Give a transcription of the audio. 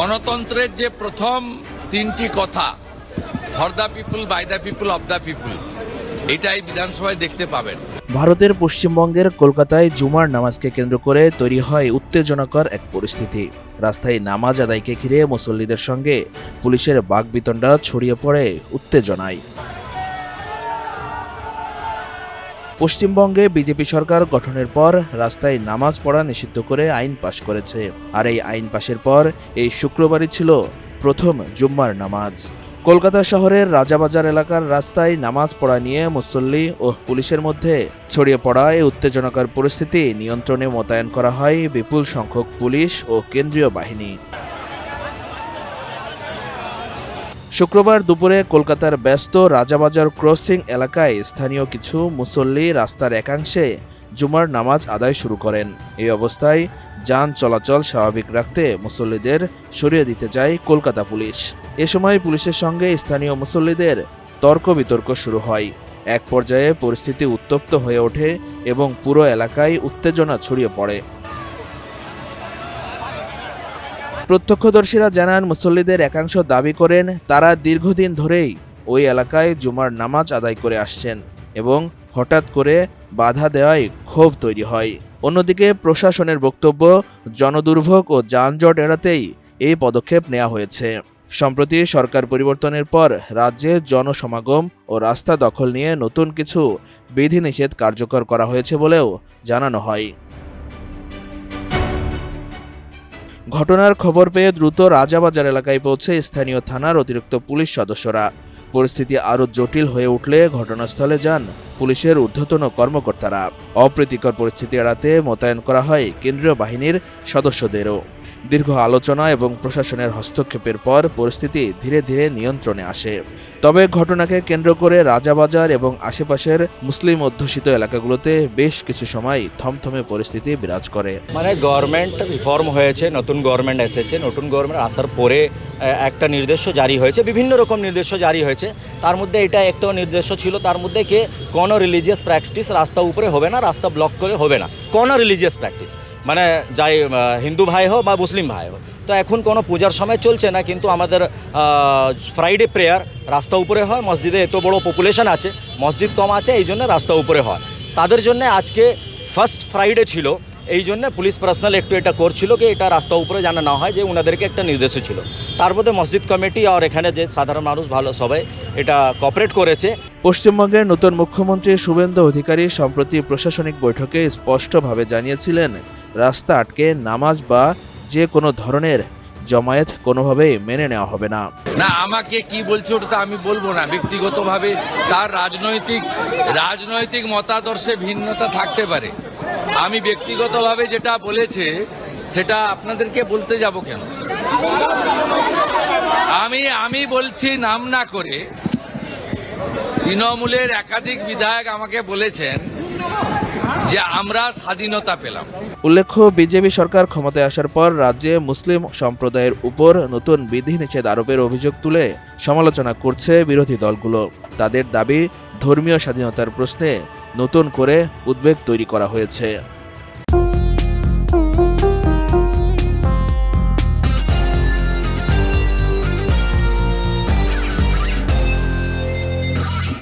গণতন্ত্রের যে প্রথম তিনটি কথা, for the people, by the people, of the people, এটাই বিধানসভায় দেখতে পাবেন। ভারতের পশ্চিমবঙ্গের কলকাতায় জুমার নামাজকে কেন্দ্র করে তৈরি হয় উত্তেজনাকর এক পরিস্থিতি। রাস্তায় নামাজ আদায়কে ঘিরে মুসল্লিদের সঙ্গে পুলিশের বাকবিতণ্ডা ছড়িয়ে পড়ে উত্তেজনায়। পশ্চিমবঙ্গে বিজেপি সরকার গঠনের পর রাস্তায় নামাজ পড়া নিষিদ্ধ করে আইন পাশ করেছে। আর এই আইন পাশের পর এই শুক্রবারই ছিল প্রথম জুম্মার নামাজ। কলকাতা শহরের রাজাবাজার এলাকার রাস্তায় নামাজ পড়া নিয়ে মুসল্লি ও পুলিশের মধ্যে ছড়িয়ে পড়া এই উত্তেজনাকর পরিস্থিতি নিয়ন্ত্রণে মোতায়েন করা হয় বিপুল সংখ্যক পুলিশ ও কেন্দ্রীয় বাহিনী। শুক্রবার দুপুরে কলকাতার ব্যস্ত রাজাবাজার ক্রসিং এলাকায় স্থানীয় কিছু মুসল্লি রাস্তার একাংশে জুমার নামাজ আদায় শুরু করেন। এই অবস্থায় যান চলাচল স্বাভাবিক রাখতে মুসল্লিদের সরিয়ে দিতে যায় কলকাতা পুলিশ। এ সময় পুলিশের সঙ্গে স্থানীয় মুসল্লিদের তর্ক বিতর্ক শুরু হয়। এক পর্যায়ে পরিস্থিতি উত্তপ্ত হয়ে ওঠে এবং পুরো এলাকায় উত্তেজনা ছড়িয়ে পড়ে। প্রত্যক্ষদর্শীরা জানান, মুসল্লিদের একাংশ দাবি করেন তারা দীর্ঘদিন ধরেই ওই এলাকায় জুমার নামাজ আদায় করে আসছেন এবং হঠাৎ করে বাধা দেওয়ায় ক্ষোভ তৈরি হয়। অন্যদিকে প্রশাসনের বক্তব্য, জনদুর্ভোগ ও যানজট এড়াতেই এই পদক্ষেপ নেওয়া হয়েছে। সম্প্রতি সরকার পরিবর্তনের পর রাজ্যে জনসমাগম ও রাস্তা দখল নিয়ে নতুন কিছু বিধিনিষেধ কার্যকর করা হয়েছে বলেও জানানো হয়। ঘটনার খবর পেয়ে দ্রুত রাজাবাজার এলাকায় পৌঁছে স্থানীয় থানার অতিরিক্ত পুলিশ সদস্যরা। পরিস্থিতি আরও জটিল হয়ে উঠলে ঘটনাস্থলে যান পুলিশের ঊর্ধ্বতন কর্মকর্তারা। অপ্রীতিকর পরিস্থিতি এড়াতে মোতায়েন করা হয় কেন্দ্রীয় বাহিনীর সদস্যদেরও। দীর্ঘ আলোচনা এবং প্রশাসনের হস্তক্ষেপের পর পরিস্থিতি ধীরে ধীরে নিয়ন্ত্রণে আসে। তবে ঘটনাকে কেন্দ্র করে রাজাবাজার এবং আশেপাশের মুসলিম অধ্যুষিত এলাকাগুলোতে বেশ কিছু সময় থমথমে পরিস্থিতি বিরাজ করে। মানে গভর্নমেন্ট রিফর্ম হয়েছে, নতুন গভর্নমেন্ট এসেছে, নতুন গভর্নমেন্ট আসার পরে একটা নির্দেশ জারি হয়েছে, বিভিন্ন রকম নির্দেশ জারি হয়েছে। তার মধ্যে এটা একটা নির্দেশ ছিল, তার মধ্যে কি কোনো রিলিজিয়াস প্র্যাকটিস রাস্তা উপরে হবে না, রাস্তা ব্লক করে হবে না, কোনো রিলিজিয়াস প্র্যাকটিস, মানে যাই হিন্দু ভাই হোক বা মুসলিম ভাই হোক। তো এখন কোনো পূজার সময় চলছে না, কিন্তু আমাদের ফ্রাইডে প্রেয়ার রাস্তা উপরে হয়। মসজিদে এত বড় পপুলেশন আছে, মসজিদ কম আছে, এই জন্য রাস্তা উপরে হয়। তাদের জন্য আজকে ফার্স্ট ফ্রাইডে ছিল, এই জন্য পুলিশ পার্সোনাল একটু এটা করছিল কি এটা রাস্তা উপরে জানা না হয়, যে ওনাদেরকে একটা নির্দেশ ছিল। তার মধ্যে মসজিদ কমিটি আর এখানে যে সাধারণ মানুষ ভালো সবাই এটা কোঅপারেট করেছে। পশ্চিমবঙ্গের নতুন মুখ্যমন্ত্রী শুভেন্দু অধিকারী সম্প্রতি প্রশাসনিক বৈঠকে স্পষ্টভাবে জানিয়েছিলেন, রাস্তা আটকে নামাজ বা যে কোনো ধরনের জমায়েত কোনোভাবেই মেনে নেওয়া হবে না। না, আমাকে কি বলছে ওটা তো আমি বলবো না। ব্যক্তিগতভাবে তার রাজনৈতিক মতাদর্শে ভিন্নতা থাকতে পারে। আমি ব্যক্তিগতভাবে যেটা বলেছে সেটা আপনাদেরকে বলতে যাব কেন? আমি বলছি নাম না করে, তৃণমূলের একাধিক বিধায়ক আমাকে বলেছেন যে আমরা স্বাধীনতা পেলাম। উল্লেখ্য, বিজেপি সরকার ক্ষমতায় আসার পর রাজ্যে মুসলিম সম্প্রদায়ের উপর নতুন বিধিনিষেধ আরোপের অভিযোগ তুলে সমালোচনা করছে বিরোধী দলগুলো। তাদের দাবি, ধর্মীয় স্বাধীনতার প্রশ্নে নতুন করে উদ্বেগ তৈরি করা হয়েছে।